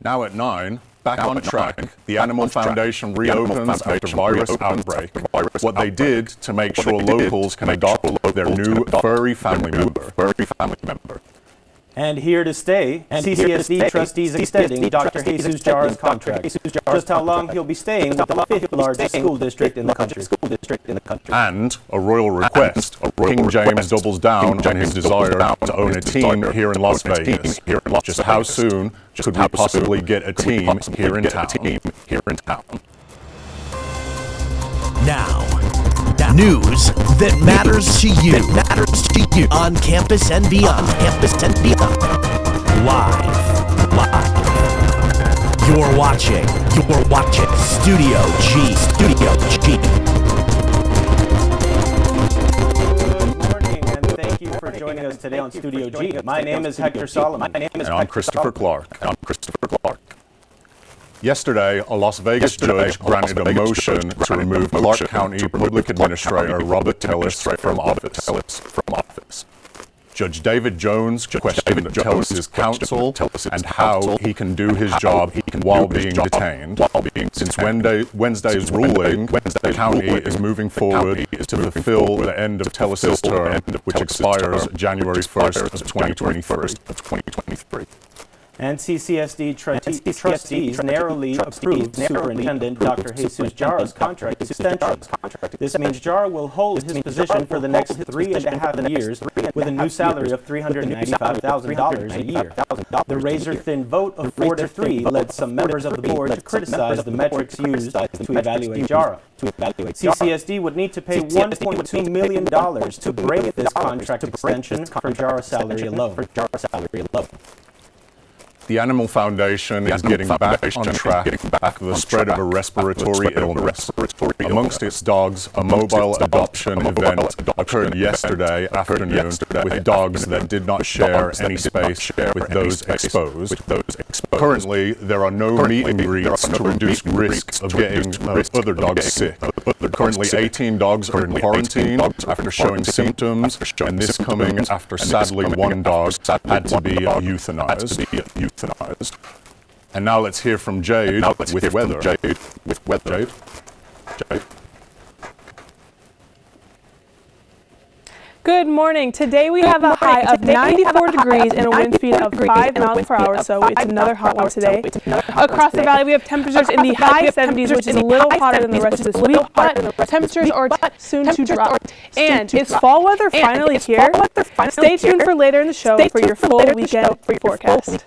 Now at 9, back on track, the Animal Foundation reopens after virus outbreak. What they did to make sure locals can adopt their new furry family member. And here to stay, CCSD trustees extending Dr. Jesus Jara's contract. Just how long he'll be staying with the fifth largest school district in the country. And a royal request, King James doubles down on his desire to own a team here in Las Vegas. Just how soon could we possibly get a team here in town? Now, news that matters to you on campus and beyond. Live. You're watching Studio G. Good morning, and thank you for joining us today on Studio G. My name is Hector Solomon. And I'm Christopher Clark. Yesterday, a Las Vegas judge granted a motion to remove Clark County Public Administrator Robert Tellis from office. Judge David Jones questioned Tellis's counsel and how he can do his job while being detained. Since Wednesday's ruling, the county is moving forward to fulfill the end of Tellis's term, which expires January 1st of 2023. And CCSD trustees narrowly approved Superintendent Dr. Jesus Jara's contract extension. This means Jara will hold his position for the next 3.5 years with a new salary of $395,000 a year. The razor-thin vote of 4-3 led some members of the board to criticize the metrics used to evaluate Jara. CCSD would need to pay $1.2 million to break this contract extension for Jara's salary alone. The Animal Foundation is getting back on track after the spread of a respiratory illness. Amongst its dogs, a mobile adoption event occurred yesterday afternoon with dogs that did not share any space with those exposed. Currently, there are no meet and greets to reduce risks of getting other dogs sick. Currently, 18 dogs are in quarantine after showing symptoms, and this coming after sadly one dog had to be euthanized. And now let's hear from Jade with weather. Jade. Good morning. Today we have a high of 94 degrees and a wind speed of 5 miles per hour, so it's another hot one today. Across the valley we have temperatures in the high 70s, which is a little hotter than the rest of this week, but temperatures are soon to drop. And it's fall weather finally here. Stay tuned for later in the show for your full weekend forecast.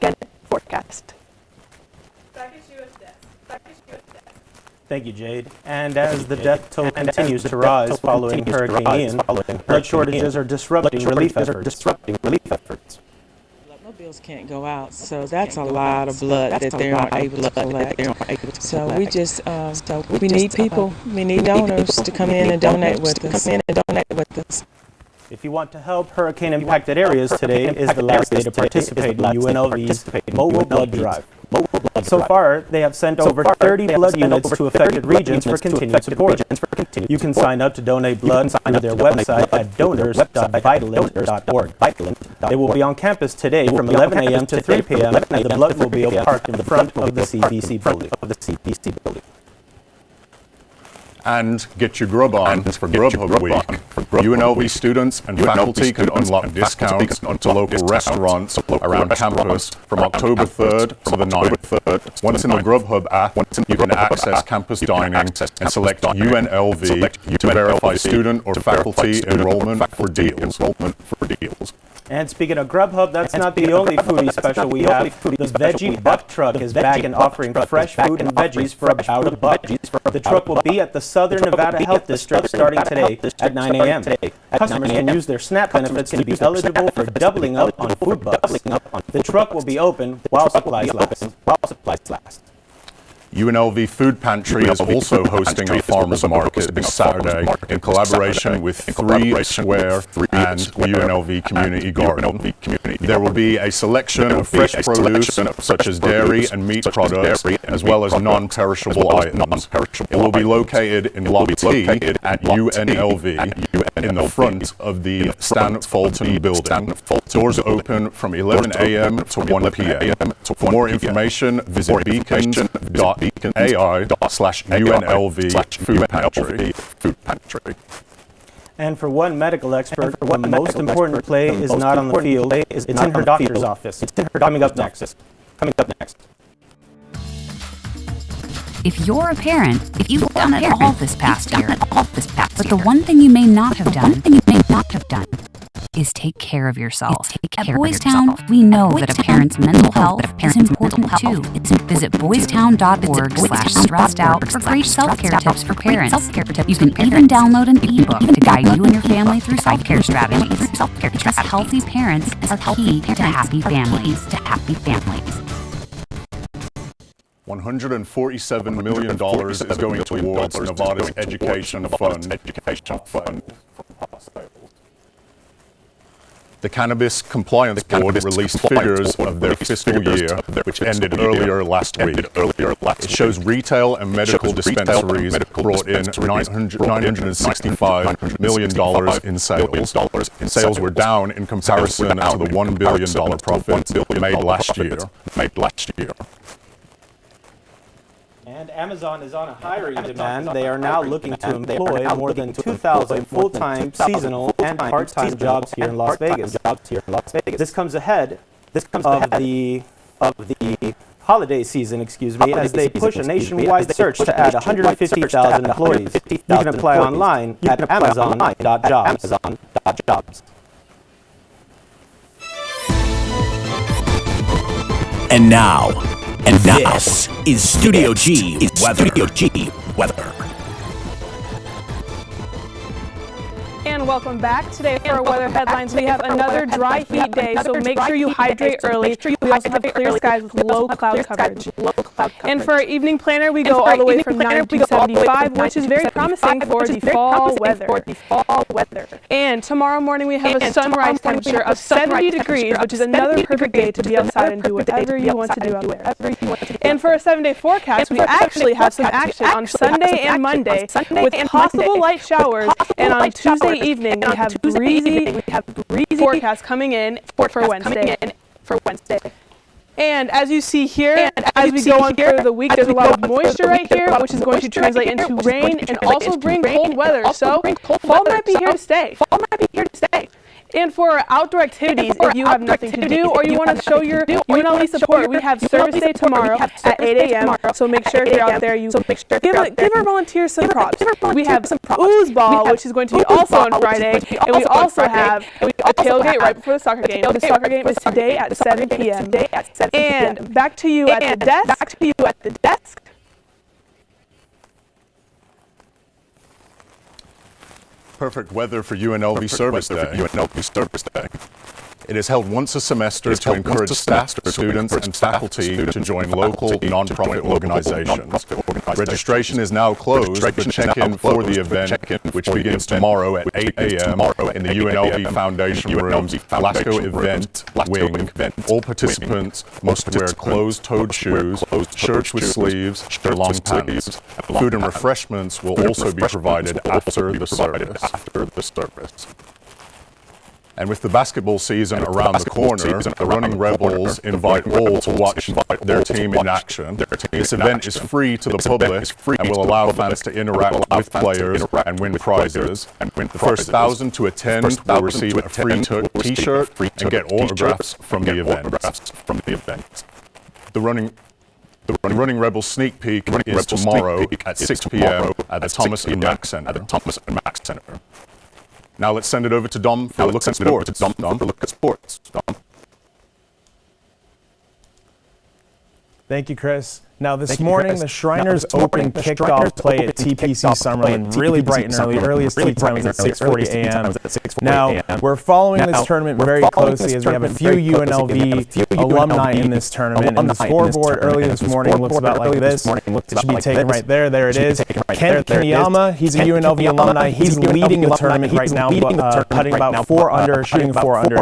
Thank you, Jade. And as the death toll continues to rise following Hurricane Ian, blood shortages are disrupting relief efforts. Bloodmobiles can't go out, so that's a lot of blood that they aren't able to collect. So we just, we need people, we need donors to come in and donate with us. If you want to help hurricane-impacted areas, today is the last day to participate in UNLV's Mobile Blood Drive. So far, they have sent over 30 blood units to affected regions for continued support. You can sign up to donate blood through their website at donors.vitalent.org. They will be on campus today from 11 a.m. to 3 p.m. at the Bloodmobile parked in front of the CDC building. And get your grub on for Grubhub Week. UNLV students and faculty can unlock discounts to local restaurants around campus from October 3rd to the 9th. Once in the Grubhub app, you can access campus dining and select UNLV to verify student or faculty enrollment for deals. And speaking of Grubhub, that's not the only foodie special we have. The Veggie Buck Truck is back and offering fresh food and veggies for about $1. The truck will be at the Southern Nevada Health District starting today at 9 a.m. Customers can use their SNAP benefits to be eligible for doubling up on food bucks. The truck will be open while supplies last. UNLV Food Pantry is also hosting a farmers market this Saturday in collaboration with 3 Square and UNLV Community Garden. There will be a selection of fresh produce such as dairy and meat products, as well as non-perishable items. It will be located in Block T at UNLV. in the front of the Stan Fulton building. Doors open from 11 a.m. to 1 p.m. For more information, visit beacons.ai/UNLV Food Pantry. And for one medical expert, the most important play is not on the field, it's in her doctor's office. Coming up next. If you're a parent, if you've done it all this past year, but the one thing you may not have done is take care of yourself. At Boys Town, we know that a parent's mental health is important too. Visit boystown.org/stressedout for great self-care tips for parents. You can even download an ebook to guide you and your family through self-care strategies. Because healthy parents are key to happy families. $147 million is going towards Nevada's Education Fund. The Cannabis Compliance Board released figures of their fiscal year, which ended earlier last week. It shows retail and medical dispensaries brought in $965 million in sales. Sales were down in comparison to the $1 billion profit made last year. And Amazon is on a hiring demand. They are now looking to employ more than 2,000 full-time, seasonal, and part-time jobs here in Las Vegas. This comes ahead of the holiday season, as they push a nationwide search to add 150,000 employees. You can apply online at amazon.jobs. And now, this is Studio G Weather. And welcome back. Today for our weather headlines, we have another dry heat day, so make sure you hydrate early. We also have clear skies with low cloud coverage. And for our evening planner, we go all the way from 90 to 75, which is very promising for the fall weather. And tomorrow morning, we have a sunrise temperature of 70 degrees, which is another perfect day to be outside and do whatever you want to do out there. And for a 7-day forecast, we actually have some action on Sunday and Monday with possible light showers, and on Tuesday evening, we have breezy forecast coming in for Wednesday. And as you see here, as we go on further the week, there's a lot of moisture right here, which is going to translate into rain and also bring cold weather. So fall might be here to stay. And for our outdoor activities, if you have nothing to do or you want to show your UNLV support, we have Service Day tomorrow at 8 a.m. So make sure if you're out there, you give our volunteers some props. We have Ooze Ball, which is going to be also on Friday, and we also have a tailgate right before the soccer game. The soccer game is today at 7 p.m. And back to you at the desk. Perfect weather for UNLV Service Day. It is held once a semester to encourage staff, students, and faculty to join local nonprofit organizations. Registration is now closed, but check-in for the event, which begins tomorrow at 8 a.m. in the UNLV Foundation Room, Lasco Event Wing. All participants must wear closed-toed shoes, shirts with sleeves, and long pants. Food and refreshments will also be provided after the service. And with the basketball season around the corner, the Running Rebels invite all to watch their team in action. This event is free to the public and will allow fans to interact with players and win prizes. The first 1,000 to attend will receive a free t-shirt and get autographs from the event. The Running Rebels sneak peek is tomorrow at 6 p.m. at the Thomas E. Mack Center. Now let's send it over to Dom for a look at sports. Thank you, Chris. Now this morning, the Shriners Open kicked off play at TPC Summerlin really bright and early. Earliest tee time was at 6:40 a.m. Now, we're following this tournament very closely as we have a few UNLV alumni in this tournament. And the scoreboard early this morning looks about like this. It should be taken right there. There it is. Kent Kaneyama, he's a UNLV alumni. He's leading the tournament right now, putting about 4 under, shooting 4 under,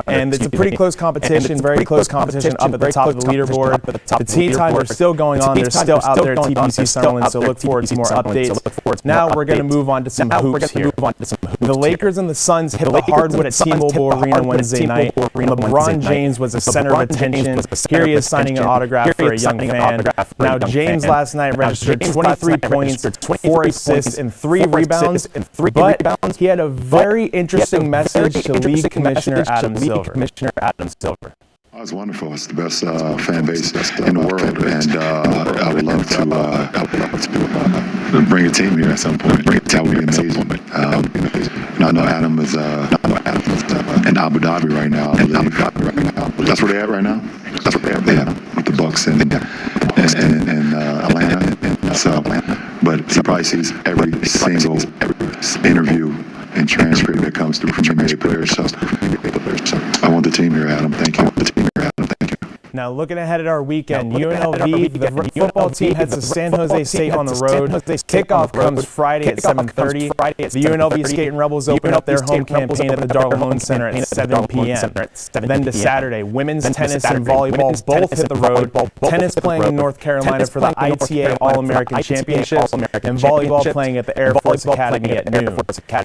And it's a pretty close competition, very close competition up at the top of the leaderboard. The tee time are still going on. They're still out there at TPC Summerlin, so look forward to more updates. Now we're going to move on to some hoops here. The Lakers and the Suns hit the hardwood at T-Mobile Arena Wednesday night. LeBron James was the center of attention. Here he is signing an autograph for a young fan. Now, James last night registered 23 points, 4 assists, and 3 rebounds, but he had a very interesting message to League Commissioner Adam Silver. Oh, it's wonderful. It's the best fan base in the world, and I would love to bring a team here at some point. That would be amazing. I know Adam is in Abu Dhabi right now. I believe. That's where they're at right now. That's where they're at with the Bucks and Atlanta. So, but he probably sees every single interview and transcript that comes through from NBA players. So I want the team here, Adam. Thank you. Now, looking ahead at our weekend, UNLV, the football team heads to San Jose State on the road. Kickoff comes Friday at 7:30. The UNLV Skating Rebels open up their home campaign at the Darla Center at 7 p.m. Then to Saturday, women's tennis and volleyball both hit the road. Tennis playing in North Carolina for the ITA All-American Championships, and volleyball playing at the Air Force Academy at noon.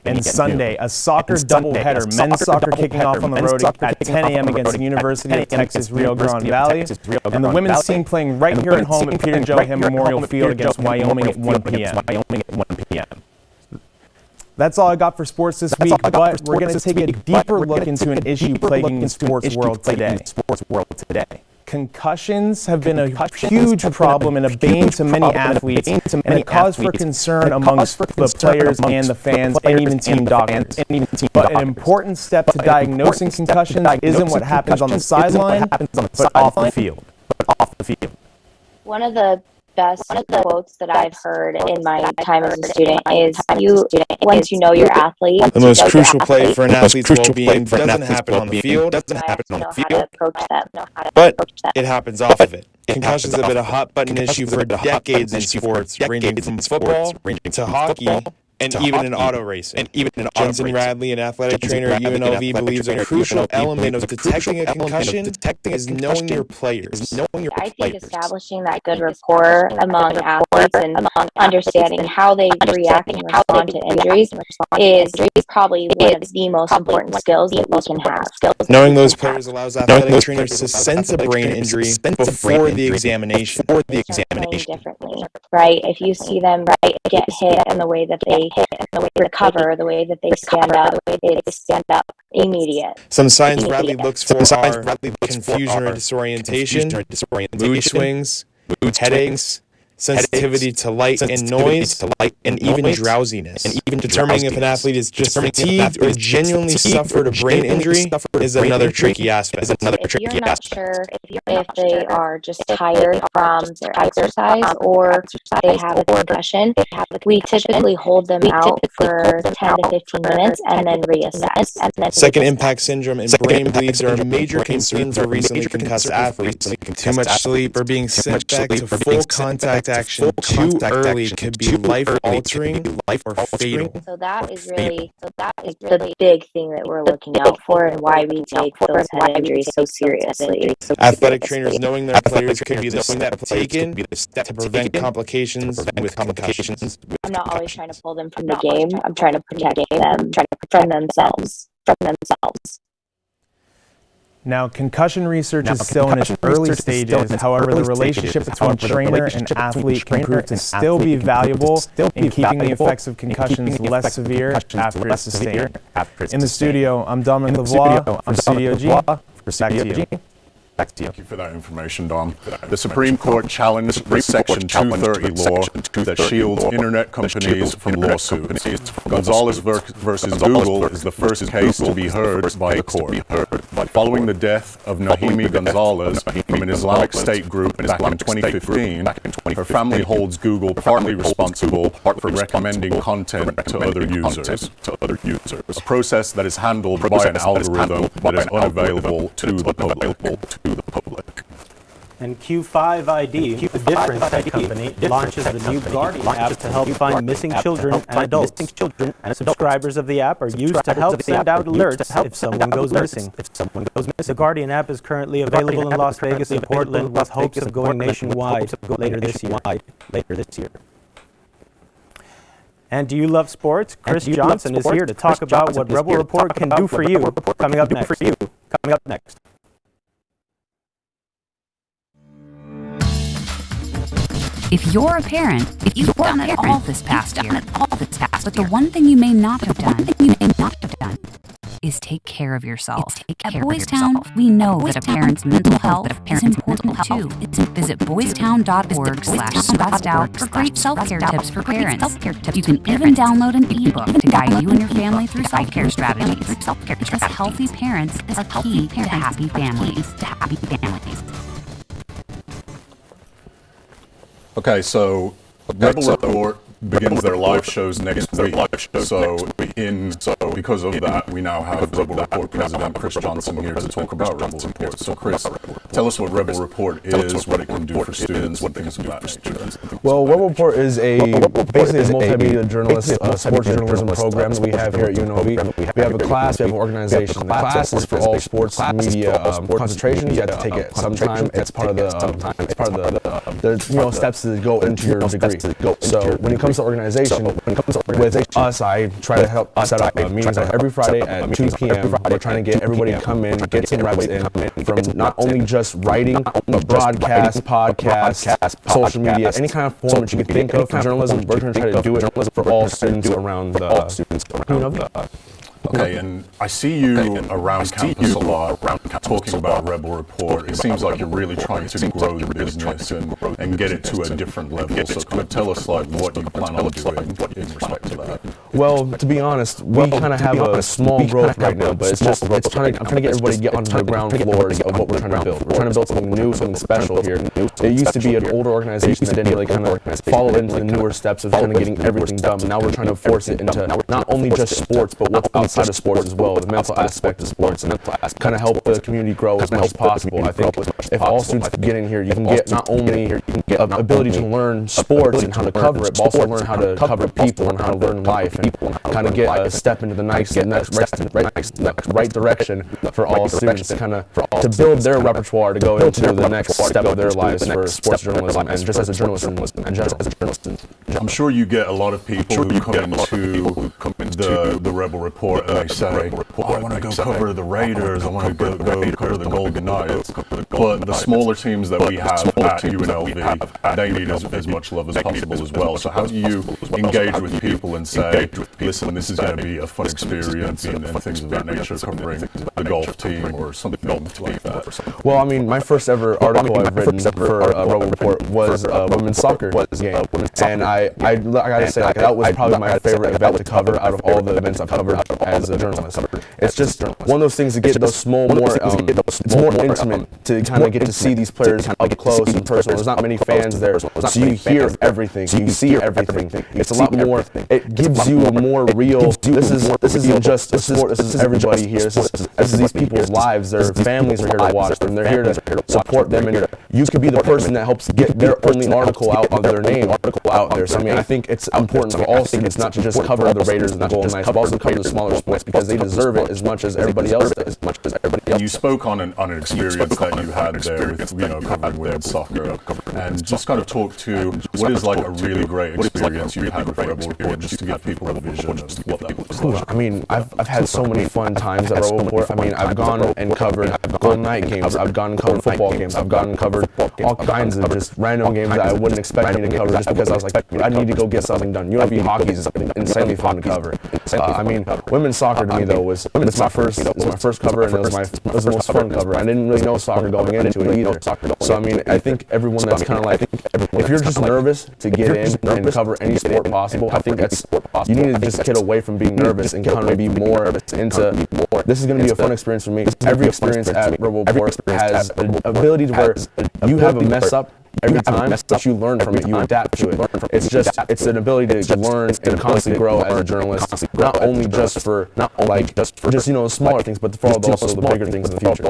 And Sunday, a soccer doubleheader. Men's soccer kicking off on the road at 10 a.m. against the University of Texas Rio Grande Valley. And the women's team playing right here at home at Peter Joe Ham Memorial Field against Wyoming at 1 p.m. That's all I got for sports this week, but we're going to take a deeper look into an issue plaguing the sports world today. Concussions have been a huge problem and a bane to many athletes, and a cause for concern amongst the players and the fans and even team doctors. But an important step to diagnosing concussions isn't what happens on the sideline, but off the field. One of the best quotes that I've heard in my time as a student is, once you know your athlete, the most crucial play for an athlete's well-being doesn't happen on the field, but it happens off of it. Concussions have been a hot-button issue for decades in sports, ranging from football to hockey, and even in auto racing. Jensen Radley, an athletic trainer at UNLV, believes a crucial element of detecting a concussion is knowing your players. I think establishing that good rapport among athletes and understanding how they react and respond to injuries is probably one of the most important skills that we can have. Knowing those players allows athletic trainers to sense a brain injury before the examination. Differently, right? If you see them get hit and the way that they recover, the way that they stand up, immediate. Some signs Radley looks for are confusion or disorientation, mood swings, headaches, sensitivity to light and noise, and even drowsiness. Determining if an athlete is just fatigued or genuinely suffered a brain injury is another tricky aspect. If you're not sure if they are just tired from their exercise or they have a concussion, we typically hold them out for 10 to 15 minutes and then reassess. Second impact syndrome and brain bleeds are a major concern for recently concussed athletes. Too much sleep or being sent back to full contact action too early could be life-altering or fatal. So that is the big thing that we're looking out for and why we take those head injuries so seriously. Athletic trainers knowing their players could be the step taken to prevent complications with concussions. I'm not always trying to pull them from the game. I'm trying to protect them from themselves. Now, concussion research is still in its early stages. However, the relationship between trainer and athlete can prove to still be valuable in keeping the effects of concussions less severe after it's sustained. In the studio, I'm Dominic Lavoie for Studio G. Back to you. Thank you for that information, Dom. The Supreme Court challenged the Section 230 law that shields internet companies from lawsuits. Gonzalez versus Google is the first case to be heard by a court. Following the death of Naomi Gonzalez from an Islamic State group back in 2015, her family holds Google partly responsible for recommending content to other users. A process that is handled by an algorithm that is unavailable to the public. And Q5ID, the difference tech company, launches the new Guardian app to help find missing children and adults. Subscribers of the app are used to help send out alerts if someone goes missing. The Guardian app is currently available in Las Vegas and Portland with hopes of going nationwide later this year. And do you love sports? Chris Johnson is here to talk about what Rebel Report can do for you. Coming up next. If you're a parent, if you've done it all this past year, but the one thing you may not have done is take care of yourself. At Boys Town, we know that a parent's mental health is important too. Visit boystown.org/stressed-out for great self-care tips for parents. You can even download an ebook to guide you and your family through self-care strategies. Because healthy parents are key to happy families. Okay, so Rebel Report begins their live shows next week. Because of that, we now have Rebel Report President Chris Johnson here to talk about Rebel Report. So Chris, tell us what Rebel Report is, what it can do for students, what things of that nature. Well, Rebel Report is basically a multimedia journalist, sports journalism program that we have here at UNLV. We have a class, we have an organization. The class is for all sports media concentrations. You have to take it sometime. It's part of the steps to go into your degree. So when it comes to organization, with us, I try to help set up meetings every Friday at 2 p.m. We're trying to get everybody to come in, get some reps in from not only just writing, but broadcast, podcast, social media, any kind of form that you can think of for journalism. We're going to try to do it for all students around the Okay, and I see you around campus a lot, talking about Rebel Report. It seems like you're really trying to grow the business and get it to a different level. So kind of tell us what you plan on doing in respect to that. Well, to be honest, we kind of have a small growth right now, but I'm trying to get everybody to get onto the ground floors of what we're trying to build. We're trying to build something new, something special here. It used to be an older organization that didn't really kind of follow into the newer steps of kind of getting everything done. But now we're trying to force it into not only just sports, but what's outside of sports as well, the mental aspect of sports, and kind of help the community grow as much as possible. I think if all students get in here, you can get not only an ability to learn sports and how to cover it, but also learn how to cover people and how to learn life and kind of get a step into the right direction for all students, kind of to build their repertoire to go into the next step of their lives for sports journalism and just as a journalist in general. I'm sure you get a lot of people who come into the Rebel Report and they say, I want to go cover the Raiders, I want to go cover the Golden Knights. But the smaller teams that we have at UNLV, they need as much love as possible as well. So how do you engage with people and say, listen, this is going to be a fun experience and things of that nature, covering the golf team or something like that? Well, I mean, my first ever article I've written for Rebel Report was a women's soccer game. And I gotta say, that was probably my favorite event to cover out of all the events I've covered as a journalist. It's just one of those things to get those small, it's more intimate to kind of get to see these players up close and personal. There's not many fans there, so you hear everything, so you see everything. It's a lot more, it gives you a more real, this isn't just a sport, this is everybody here. This is these people's lives, their families are here to watch them, they're here to support them, and you could be the person that helps get their only article out of their name out there. So I mean, I think it's important for all students not to just cover the Raiders and the Golden Knights, but also cover the smaller sports because they deserve it as much as everybody else does. And you spoke on an experience that you had there, covering women's soccer, and just kind of talk to what is like a really great experience you've had with Rebel Report, just to give people a vision of what that looks like. I mean, I've had so many fun times at Rebel Report. I mean, I've gone and covered Golden Knight games, I've gone and covered football games, I've gone and covered all kinds of just random games that I wouldn't expect me to cover just because I was like, I need to go get something done. UNLV hockey is insanely fun to cover. I mean, women's soccer to me though was my first cover, and it was the most fun cover. I didn't really know soccer going into it either. So I mean, I think everyone that's kind of like, if you're just nervous to get in and cover any sport possible, I think you need to just get away from being nervous and kind of be more into, this is going to be a fun experience for me. Every experience at Rebel Report has an ability to where you have a mess up, every time, but you learn from it, you adapt to it. It's an ability to learn and constantly grow as a journalist, not only just for smaller things, but for also the bigger things in the future.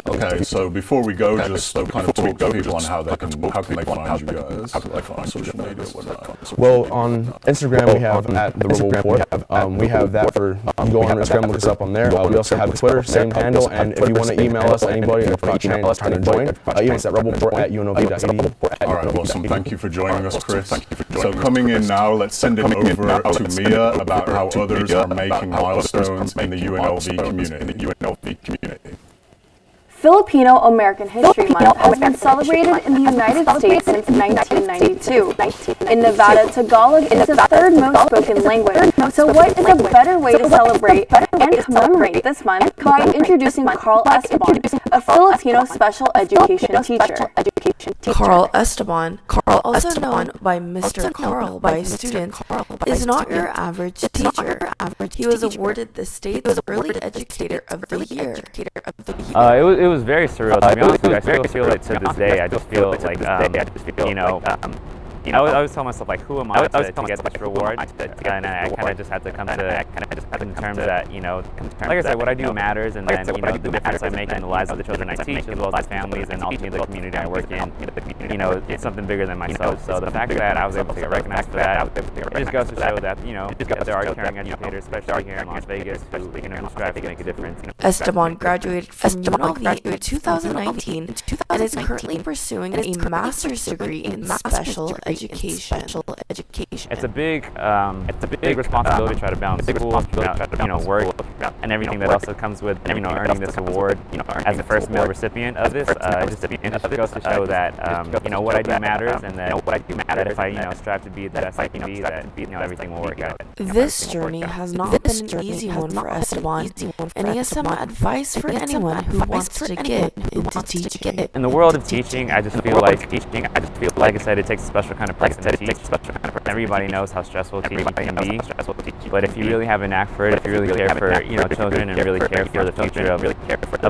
Okay, so before we go, just kind of talk to people on how they can find you guys, how can they find social media, whatnot. Well, on Instagram we have at the Rebel Report. We have that for you go on Instagram, look us up on there. We also have Twitter, same handle, and if you want to email us, anybody trying to join, email us at rebelreport@UNLV.TV. All right, awesome. Thank you for joining us, Chris. So coming in now, let's send it over to Mia about how others are making milestones in the UNLV community. Filipino American History Month has been celebrated in the United States since 1992. In Nevada, Tagalog is the third most spoken language. So what is a better way to celebrate and commemorate this month by introducing Carl Esteban, a Filipino special education teacher. Carl Esteban, also known by Mr. Carl by students, is not your average teacher. He was awarded the state's Early Educator of the Year. It was very surreal, to be honest with you. I still feel it to this day. I just feel like, I always tell myself, like, who am I to get this reward? And I kind of just had to come to terms that, like I said, what I do matters, and then, the difference I make in the lives of the children I teach, as well as their families, and ultimately the community I work in, it's something bigger than myself. So the fact that I was able to get recognized for that, it just goes to show that, that there are caring educators, especially here in Las Vegas, who strive to make a difference. Esteban graduated from UNLV in 2019 and is currently pursuing a master's degree in special education. It's a big responsibility to try to balance school, work, and everything that also comes with, earning this award. As the first male recipient of this, it just goes to show that, what I do matters, and that if I, strive to be the best I can be, that, everything will work out. This journey has not been an easy one for Esteban, and he has some advice for anyone who wants to get into teaching. In the world of teaching, I just feel like I said, it takes a special kind of person to teach. Everybody knows how stressful teaching can be, but if you really have a knack for it, if you really care for children and really care for the future of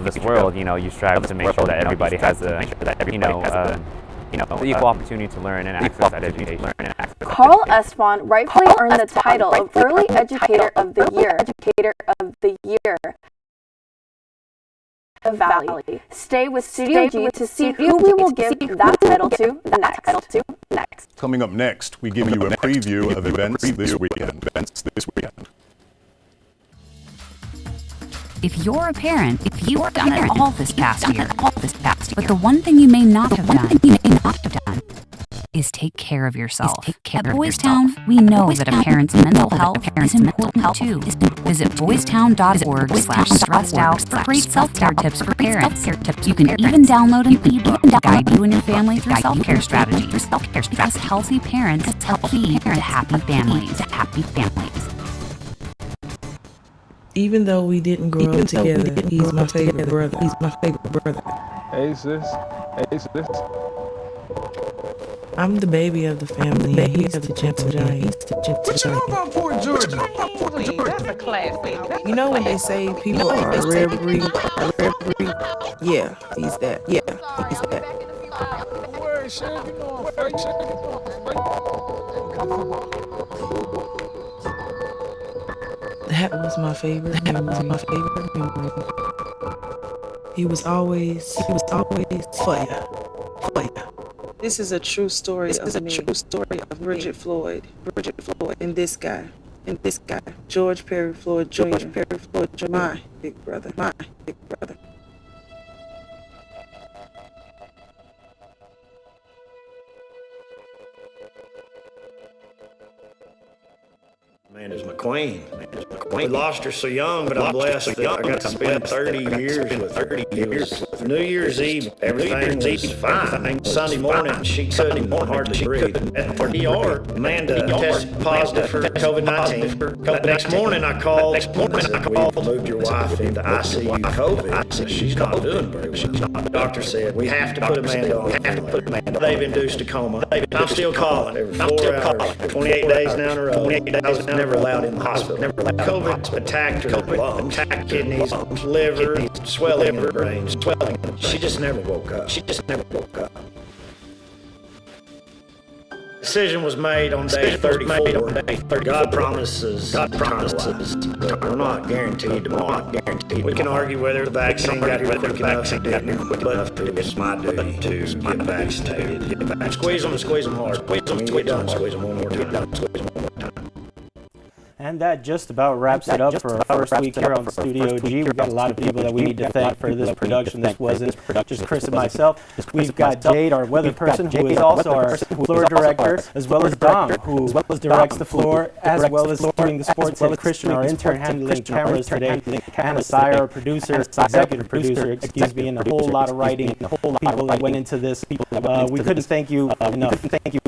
this world, you strive to make sure that everybody has the equal opportunity to learn and access that education. Carl Esteban rightfully earned the title of Early Educator of the Year. Valley. Stay with Studio G to see who we will give that title to next. Coming up next, we give you a preview of events this weekend. If you're a parent, you've done it all this past year. But the one thing you may not have done is take care of yourself. At Boys Town, we know that a parent's mental health is important too. Visit boystown.org/stressed out for great self-care tips for parents. You can even download an ebook to guide you and your family through self-care strategies. Because healthy parents are key to happy families. Even though we didn't grow up together, he's my favorite brother. Hey sis. I'm the baby of the family, and he's the gentle giant. What you know about Fort Georgia? That's a class baby. You know when they say people are a rare breed? Yeah, he's that. That was my favorite memory. He was always fire. This is a true story of Bridget Floyd, and this guy, George Perry Floyd Jr., my big brother. Amanda's my queen. We lost her so young, but I'm blessed that I got to spend 30 years with her. It was New Year's Eve, everything was fine. Sunday morning, she couldn't hardly breathe. At the ER, Amanda tested positive for COVID-19. That next morning, I called and said, "We moved your wife into ICU COVID. She's not doing very well." The doctor said, "We have to put Amanda on. They've induced a coma." I'm still calling every 4 hours, 28 days now in a row. I was never allowed in the hospital. COVID attacked her lungs, kidneys, liver, swelling in her brain. She just never woke up. Decision was made on day 34. God promises. We're not guaranteed tomorrow. We can argue whether the vaccine got here quick enough or didn't, but it's my duty to get vaccinated. Squeeze them hard. When you get done, squeeze them one more time. And that just about wraps it up for our first week here on Studio G. We've got a lot of people that we need to thank for this production. This wasn't just Chris and myself. We've got Jade, our weather person, who is also our floor director, as well as Dom, who directs the floor, as well as doing the sports, and Christian, our intern, handling cameras today, Hannah Sire, our producer, executive producer, and a whole lot of writing, people that went into this. We couldn't thank you enough. Thank you